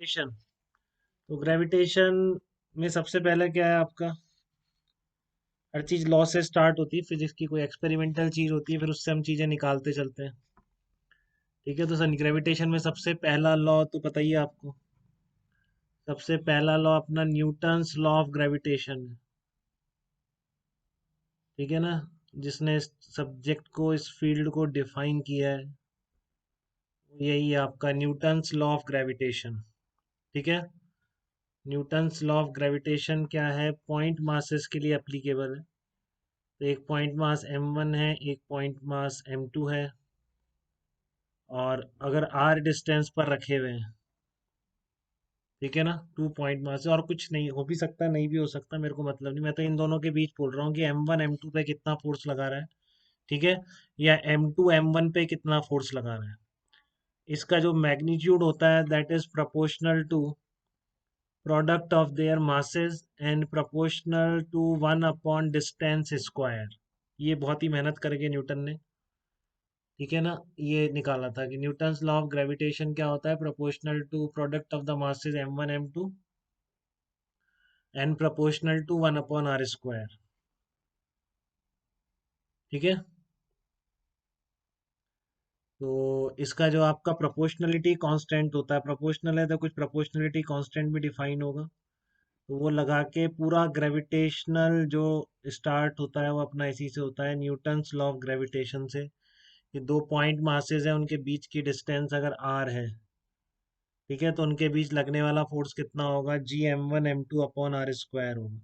Gravitation. तो gravitation में सबसे पहले क्या है आपका, हर चीज लॉ से स्टार्ट होती है, फिजिक्स की कोई एक्सपेरिमेंटल चीज होती है, फिर उससे हम चीजें निकालते चलते हैं। ठीक है, तो सर ग्रेविटेशन में सबसे पहला लॉ तो पता ही है आपको। सबसे पहला लॉ अपना न्यूटन्स लॉ ऑफ ग्रेविटेशन है। ठीक है ना, जिसने इस सब्जेक्ट को, इस फील्ड को डिफाइन किया है, यही है आपका न्यूटन्स लॉ ऑफ ग्रेविटेशन। ठीक है, न्यूटन्स लॉ ऑफ ग्रेविटेशन क्या है, पॉइंट मासेस के लिए एप्लीकेबल है। तो एक पॉइंट मास m1 है, एक पॉइंट मास m2 है, और अगर r डिस्टेंस पर रखे हुए हैं, ठीक है ना, 2 पॉइंट मास है, और कुछ नहीं हो भी सकता, नहीं भी हो सकता, मेरे को मतलब नहीं, मैं तो इन दोनों के बीच बोल रहा हूँ कि m1 m2 पे कितना फोर्स लगा रहा है। ठीक है, या m2 m1 पे कितना फोर्स लगा रहा है। इसका जो मैग्नीट्यूड होता है that is proportional to product of their masses and proportional to 1 upon distance square. ये बहुत ही मेहनत करके न्यूटन ने, ठीक है ना, ये निकाला था कि न्यूटन्स लॉ ऑफ ग्रेविटेशन क्या होता है, proportional to product of the masses m1 m2 and proportional to 1 upon r square. ठीक है, तो इसका जो आपका प्रोपोर्शनलिटी कांस्टेंट होता है, प्रोपोर्शनल है तो कुछ प्रोपोर्शनलिटी कांस्टेंट भी डिफाइन होगा, तो वो लगा के पूरा ग्रेविटेशनल जो स्टार्ट होता है वो अपना इसी से होता है, न्यूटन्स लॉ ऑफ ग्रेविटेशन से। ये 2 पॉइंट मासेस हैं, उनके बीच की डिस्टेंस अगर r है, ठीक है, तो उनके बीच लगने वाला फोर्स कितना होगा, Gm1 m2 upon r square होगा।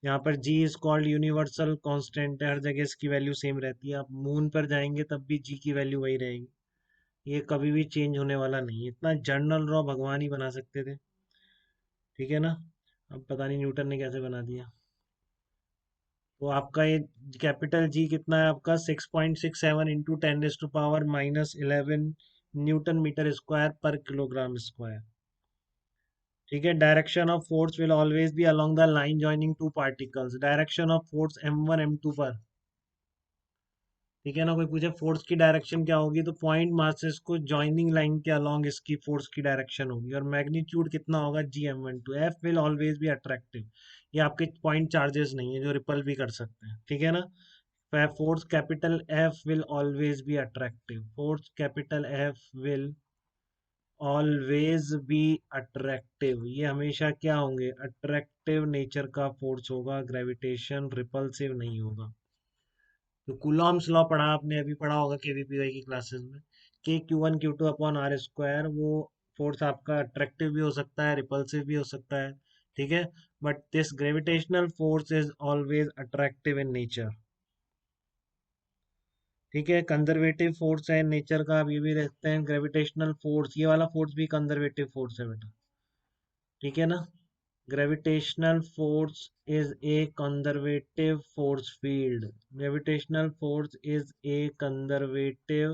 यहाँ पर g is called universal constant है, हर जगह इसकी वैल्यू सेम रहती है, आप मून पर जाएंगे तब भी g की वैल्यू वही रहेगी, ये कभी भी चेंज होने वाला नहीं है। इतना जनरल लॉ भगवान ही बना सकते थे। ठीक है ना, अब पता नहीं न्यूटन ने कैसे बना दिया। तो आपका ये कैपिटल जी कितना है आपका, 6.67 × 10⁻⁻11 न्यूटन मीटर स्क्वायर पर किलोग्राम स्क्वायर। ठीक है, direction of force will always be along the line joining two particles. Direction of force m1 m2 पर, ठीक है ना, कोई पूछे फोर्स की डायरेक्शन क्या होगी, तो पॉइंट मासेस को जॉइनिंग लाइन के अलोंग इसकी फोर्स की डायरेक्शन होगी, और मैग्नीट्यूड कितना होगा Gm12। F will always be attractive, ये आपके पॉइंट चार्जेस नहीं है जो रिपल भी कर सकते हैं। ठीक है ना, force capital F will always be attractive, force capital F will always be attractive, ये हमेशा क्या होंगे, अट्रैक्टिव नेचर का फोर्स होगा, ग्रेविटेशन रिपल्सिव नहीं होगा। तो कूलॉम्स लॉ पढ़ा आपने, अभी पढ़ा होगा केवीपीवाई की क्लासेस में, के Q1 Q2 upon r square, वो फोर्स आपका अट्रैक्टिव भी हो सकता है, रिपल्सिव भी हो सकता है। ठीक है, but this gravitational force is always attractive in nature. ठीक है, कंजर्वेटिव फोर्स है नेचर का, आप ये भी रखते हैं, ग्रेविटेशनल फोर्स, ये वाला फोर्स भी कंजर्वेटिव फोर्स है बेटा। ठीक है ना, gravitational force is a conservative force field, gravitational force is a conservative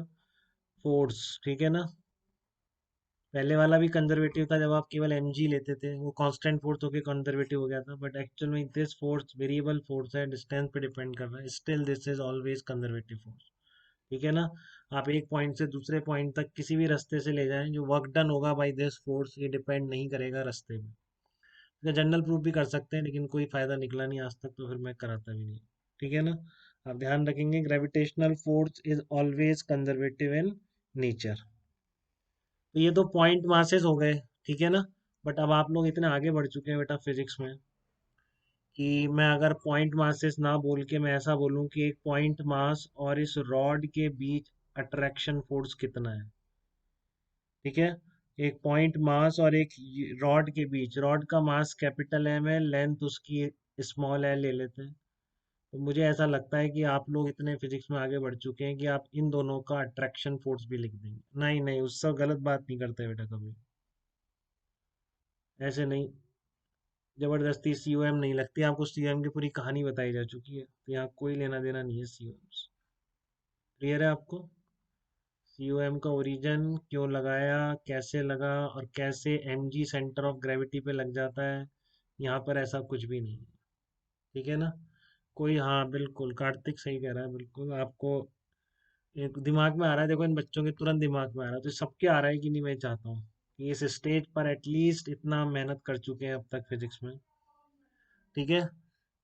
force. ठीक है ना, पहले वाला भी कंजर्वेटिव था जब आप केवल mg लेते थे, वो कांस्टेंट फोर्स होके कंजर्वेटिव हो गया था, बट एक्चुअल में दिस फोर्स वेरिएबल फोर्स है, डिस्टेंस पे डिपेंड कर रहा है, still this is always conservative force. ठीक है ना, आप एक पॉइंट से दूसरे पॉइंट तक किसी भी रास्ते से ले जाएं, जो वर्क डन होगा बाय दिस फोर्स ये डिपेंड नहीं करेगा रास्ते में। इसका जनरल प्रूफ भी कर सकते हैं, लेकिन कोई फायदा निकला नहीं आज तक, तो फिर मैं कराता भी नहीं। ठीक है ना, आप ध्यान रखेंगे, gravitational force is always conservative in nature. तो ये तो पॉइंट मासेस हो गए। ठीक है ना, बट अब आप लोग इतने आगे बढ़ चुके हैं बेटा फिजिक्स में, कि मैं अगर पॉइंट मासेस ना बोल के मैं ऐसा बोलूं कि एक पॉइंट मास और इस रॉड के बीच अट्रैक्शन फोर्स कितना है। ठीक है, एक पॉइंट मास और एक रॉड के बीच, रॉड का मास कैपिटल एम है, लेंथ उसकी स्मॉल है ले लेते हैं, तो मुझे ऐसा लगता है कि आप लोग इतने फिजिक्स में आगे बढ़ चुके हैं कि आप इन दोनों का अट्रैक्शन फोर्स भी लिख देंगे। नहीं नहीं, उससे गलत बात नहीं करते बेटा कभी, ऐसे नहीं, जबरदस्ती सीओएम नहीं लगती, आपको सीओएम की पूरी कहानी बताई जा चुकी है, तो यहाँ कोई लेना देना नहीं है सीओएम। क्लियर है आपको, सीओएम का ओरिजिन क्यों लगाया, कैसे लगा, और कैसे एमजी सेंटर ऑफ ग्रेविटी पे लग जाता है, यहाँ पर ऐसा कुछ भी नहीं है। ठीक है ना, कोई, हाँ बिल्कुल कार्तिक सही कह रहा है, बिल्कुल आपको एक दिमाग में आ रहा है, देखो इन बच्चों के तुरंत दिमाग में आ रहा है, तो सबके आ रहा है कि नहीं मैं चाहता हूँ। कि इस स्टेज पर एटलीस्ट इतना मेहनत कर चुके हैं अब तक फिजिक्स में। ठीक है,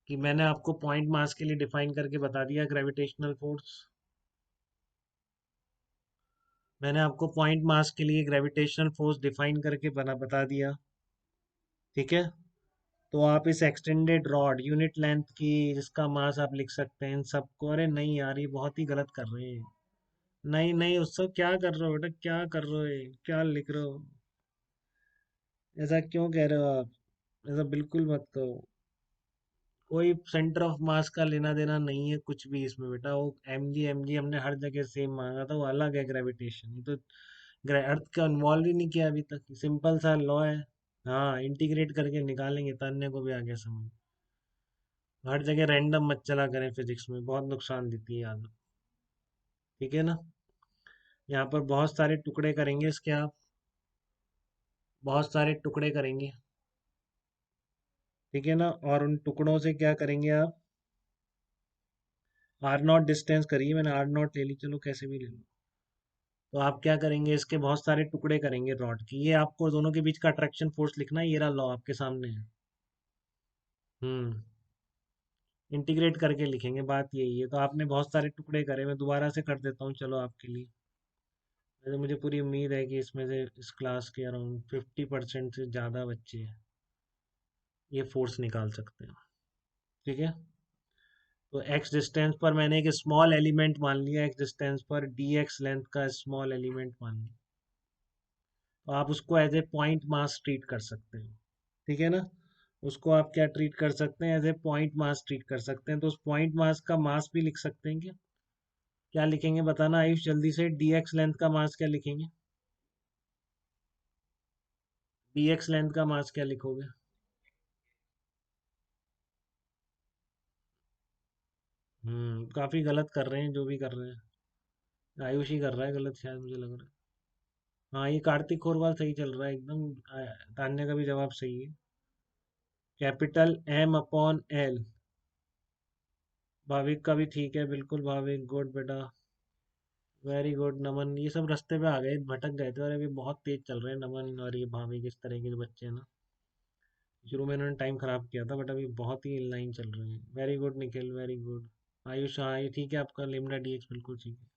कि मैंने आपको पॉइंट मास के लिए डिफाइन करके बता दिया ग्रेविटेशनल फोर्स। मैंने आपको पॉइंट मास के लिए ग्रेविटेशनल फोर्स डिफाइन करके बता दिया। ठीक है, तो आप इस एक्सटेंडेड रॉड यूनिट लेंथ की जिसका मास आप लिख सकते हैं इन सबको। अरे नहीं यार, ये बहुत ही गलत कर रहे हैं। नहीं नहीं, उससे क्या कर रहे हो बेटा, क्या कर रहे हो, क्या लिख रहे हो? ऐसा क्यों कह रहे हो आप? ऐसा बिल्कुल मत कहो। कोई सेंटर ऑफ मास का लेना देना नहीं है कुछ भी इसमें बेटा। वो एम जी हमने हर जगह सेम मांगा था, वो अलग है ग्रेविटेशन। ये तो अर्थ का इन्वॉल्व ही नहीं किया अभी तक, सिंपल सा लॉ है। हाँ, इंटीग्रेट करके निकालेंगे, तन्ने को भी आ गया समझ। हर जगह रैंडम मत चला करें फिजिक्स में, बहुत नुकसान देती है आदत। ठीक है ना? यहाँ पर बहुत सारे टुकड़े करेंगे इसके आप, बहुत सारे टुकड़े करेंगे। ठीक है ना? और उन टुकड़ों से क्या करेंगे आप? आर नॉट डिस्टेंस करिए, मैंने आर नॉट ले ली, चलो कैसे भी ले लो। तो आप क्या करेंगे, इसके बहुत सारे टुकड़े करेंगे रॉड की। ये आपको दोनों के बीच का अट्रैक्शन फोर्स लिखना है, ये रहा लॉ आपके सामने है। हम्म, इंटीग्रेट करके लिखेंगे, बात यही है। तो आपने बहुत सारे टुकड़े करे, मैं दोबारा से कर देता हूँ चलो आपके लिए। वैसे मुझे पूरी उम्मीद है कि इसमें से इस क्लास के अराउंड 50% से ज़्यादा बच्चे ये फोर्स निकाल सकते हैं। ठीक है, तो एक्स डिस्टेंस पर मैंने एक स्मॉल एलिमेंट मान लिया, एक्स डिस्टेंस पर डी एक्स लेंथ का स्मॉल एलिमेंट मान लिया। तो आप उसको as a point mass treat कर सकते हैं। ठीक है ना? उसको आप क्या ट्रीट कर सकते हैं, as a point mass treat कर सकते हैं। तो उस पॉइंट मास का मास भी लिख सकते हैं क्या? क्या लिखेंगे बताना आयुष जल्दी से, डी एक्स लेंथ का मास क्या लिखेंगे? डी एक्स लेंथ का मास क्या लिखोगे? काफी गलत कर रहे हैं जो भी कर रहे हैं। आयुष ही कर रहा है गलत शायद, मुझे लग रहा है। हाँ, ये कार्तिक खोरवाल सही चल रहा है एकदम। तान्या का भी जवाब सही है। Capital M upon L. Bhavik का भी ठीक है, बिल्कुल भाविक, गुड बेटा, वेरी गुड। नमन, ये सब रास्ते पे आ गए, भटक गए थे और अभी बहुत तेज चल रहे हैं नमन और ये भाविक, इस तरह के जो बच्चे हैं ना। शुरू में इन्होंने टाइम खराब किया था, बट अभी बहुत ही लाइन चल रहे हैं। Very good Nikhil, very good. Ayush, हाँ ये ठीक है आपका, लेमडा डी एक्स बिल्कुल ठीक है।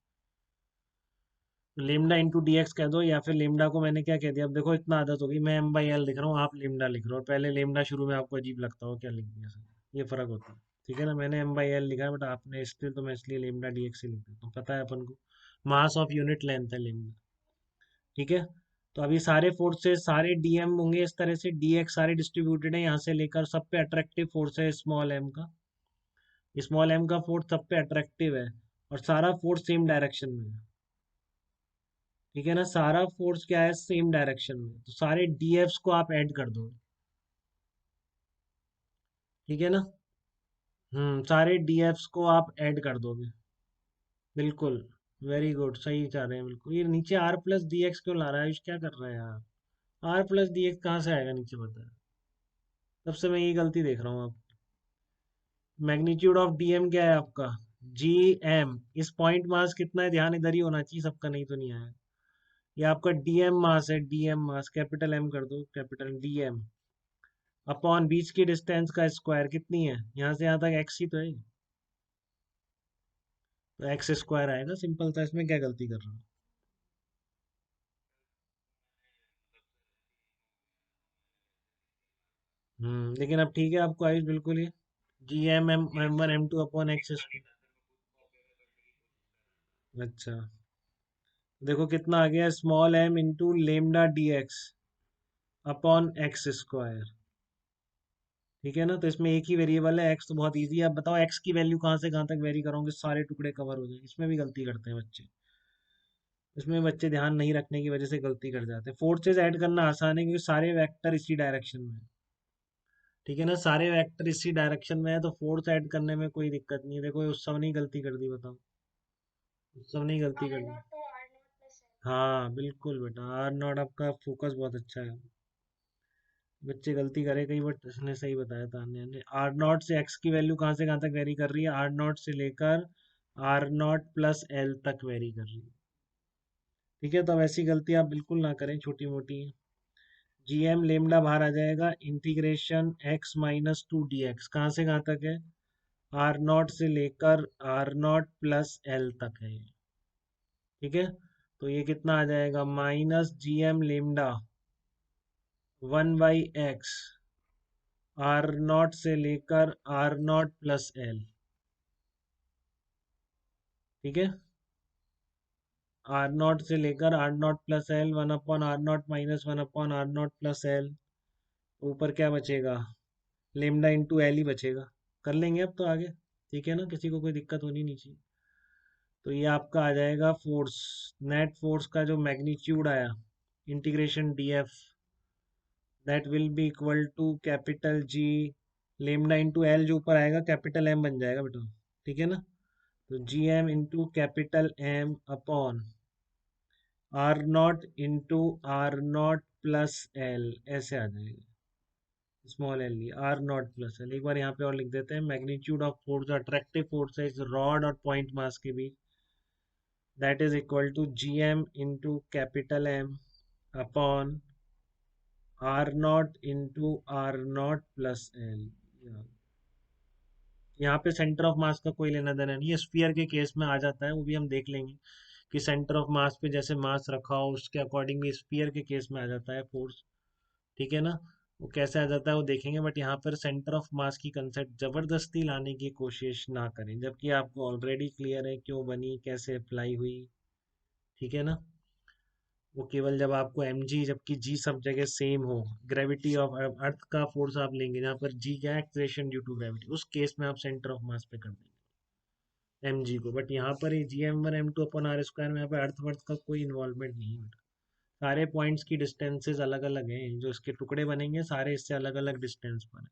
लेमडा इंटू डी एक्स कह दो, या फिर लेमडा को मैंने क्या कह दिया, अब देखो इतना आदत होगी, मैं एम बाई एल लिख रहा हूँ, आप लेमडा लिख रहे हो, और पहले लेमडा शुरू में आपको अजीब लगता हो क्या लिख दिया सर, ये फर्क होता है। ठीक है ना? मैंने एम बाई एल लिखा है, बट आपने इसलिए, तो मैं इसलिए लेमडा डी एक्स ही लिख देता हूँ, पता है अपन को मास ऑफ यूनिट लेंथ है लेमडा। ठीक है, तो अभी सारे फोर्सेस सारे डीएम होंगे इस तरह से, डी एक्स सारे डिस्ट्रीब्यूटेड है यहाँ से लेकर, सब पे अट्रैक्टिव फोर्स है स्मॉल एम का। स्मॉल एम का फोर्स सब पे अट्रैक्टिव है, और सारा फोर्स सेम डायरेक्शन में है। ठीक है ना? सारा फोर्स क्या है, सेम डायरेक्शन में, तो सारे डीएफ्स को आप ऐड कर दो। ठीक है ना? सारे डीएफ्स को आप ऐड कर दोगे। बिल्कुल, वेरी गुड, सही जा रहे हैं बिल्कुल। ये नीचे आर प्लस डी एक्स क्यों ला रहा है, क्या कर रहा है यार? आर प्लस डी एक्स कहाँ से आएगा नीचे, बता है? तब से मैं ये गलती देख रहा हूँ आप। मैग्नीट्यूड ऑफ डीएम क्या है आपका? G M. इस पॉइंट मास कितना है, ध्यान इधर ही होना चाहिए सबका, नहीं तो नहीं आया। ये आपका डीएम मास है, डीएम मास कैपिटल एम कर दो, कैपिटल डीएम अपॉन बीच की डिस्टेंस का स्क्वायर कितनी है, यहाँ से यहाँ तक एक्स ही तो है, तो एक्स स्क्वायर आएगा, सिंपल था, इसमें क्या गलती कर रहा हूँ? लेकिन अब ठीक है आपको आयुष, बिल्कुल ही G M M M one M two upon X square. अच्छा, देखो कितना आ गया, small M into lambda D X upon X square. ठीक है ना? तो इसमें एक ही वेरिएबल है एक्स, तो बहुत इजी है। अब बताओ एक्स की वैल्यू कहाँ से कहाँ तक वेरी करोगे, सारे टुकड़े कवर हो जाए। इसमें भी गलती करते हैं बच्चे, इसमें बच्चे ध्यान नहीं रखने की वजह से गलती कर जाते हैं। फोर्सेस ऐड करना आसान है क्योंकि सारे वेक्टर इसी डायरेक्शन में है। ठीक है ना? सारे वेक्टर इसी डायरेक्शन में है, तो फोर्स ऐड करने में कोई दिक्कत नहीं है। देखो उत्सव ने गलती कर दी, बताओ, उत्सव ने गलती कर दी। हाँ बिल्कुल बेटा, आर नॉट, आपका फोकस बहुत अच्छा है। बच्चे गलती करे कई, बट इसने सही बताया था ने। आर नॉट से एक्स की वैल्यू कहाँ से कहाँ तक वेरी कर रही है, आर नॉट से लेकर आर नॉट प्लस एल तक वेरी कर रही है। ठीक है, तो अब ऐसी गलती आप बिल्कुल ना करें, छोटी मोटी। जी एम लेमडा बाहर आ जाएगा, integration x minus two D x, कहाँ से कहाँ तक है, आर नॉट से लेकर आर नॉट प्लस एल तक है ये। ठीक है, तो ये कितना आ जाएगा, minus G M lambda 1/x R naught से लेकर आर नॉट प्लस एल। ठीक है, आर नॉट से लेकर R naught plus L, 1/r0 - 1/r0 + l। ऊपर क्या बचेगा, लेमडा इंटू एल ही बचेगा। कर लेंगे अब तो आगे, ठीक है ना, किसी को कोई दिक्कत होनी नहीं चाहिए। तो ये आपका आ जाएगा फोर्स, नेट फोर्स का जो मैग्नीट्यूड आया, integration d F, that will be equal to capital G lambda into L, जो ऊपर आएगा कैपिटल एम बन जाएगा बेटा। ठीक है ना, तो G M into capital M upon R naught into R naught plus L, ऐसे आ जाएगा, small L E R naught plus L. एक बार यहाँ पे और लिख देते हैं, magnitude of force, attractive force है इस रॉड और पॉइंट मास के बीच, that is equal to G M into capital M upon R naught into R naught plus L. यहाँ पे सेंटर ऑफ मास का कोई लेना देना नहीं है, स्फीयर के केस में आ जाता है, वो भी हम देख लेंगे कि सेंटर ऑफ मास पे जैसे मास रखा हो उसके अकॉर्डिंग भी स्फीयर के केस में आ जाता है फोर्स। ठीक है ना, वो कैसे आ जाता है वो देखेंगे, बट यहाँ पर सेंटर ऑफ मास की कंसेप्ट जबरदस्ती लाने की कोशिश ना करें, जबकि आपको ऑलरेडी क्लियर है क्यों बनी, कैसे अप्लाई हुई। ठीक है ना, वो केवल जब आपको एम जी, जबकि जी सब जगह सेम हो, ग्रेविटी ऑफ अर्थ का फोर्स आप लेंगे जहाँ पर जी क्या है, एक्सलेशन ड्यू टू ग्रेविटी, उस केस में आप सेंटर ऑफ मास पे कर देंगे एम जी को। बट यहाँ पर ये G M one M two upon R square में यहाँ पे अर्थ वर्थ का कोई इन्वॉल्वमेंट नहीं है। सारे पॉइंट्स की डिस्टेंसेस अलग अलग हैं, जो इसके टुकड़े बनेंगे सारे इससे अलग अलग डिस्टेंस पर हैं।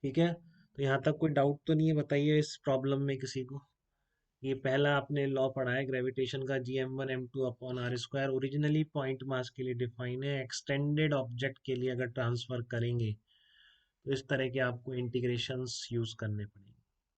ठीक है, तो यहाँ तक कोई डाउट तो नहीं है, बताइए इस प्रॉब्लम में किसी को। ये पहला आपने लॉ पढ़ा है ग्रेविटेशन का, G M one M two upon R square, originally point mass के लिए डिफाइन है, एक्सटेंडेड ऑब्जेक्ट के लिए अगर ट्रांसफर करेंगे तो इस तरह के आपको इंटीग्रेशंस यूज करने पड़ेंगे।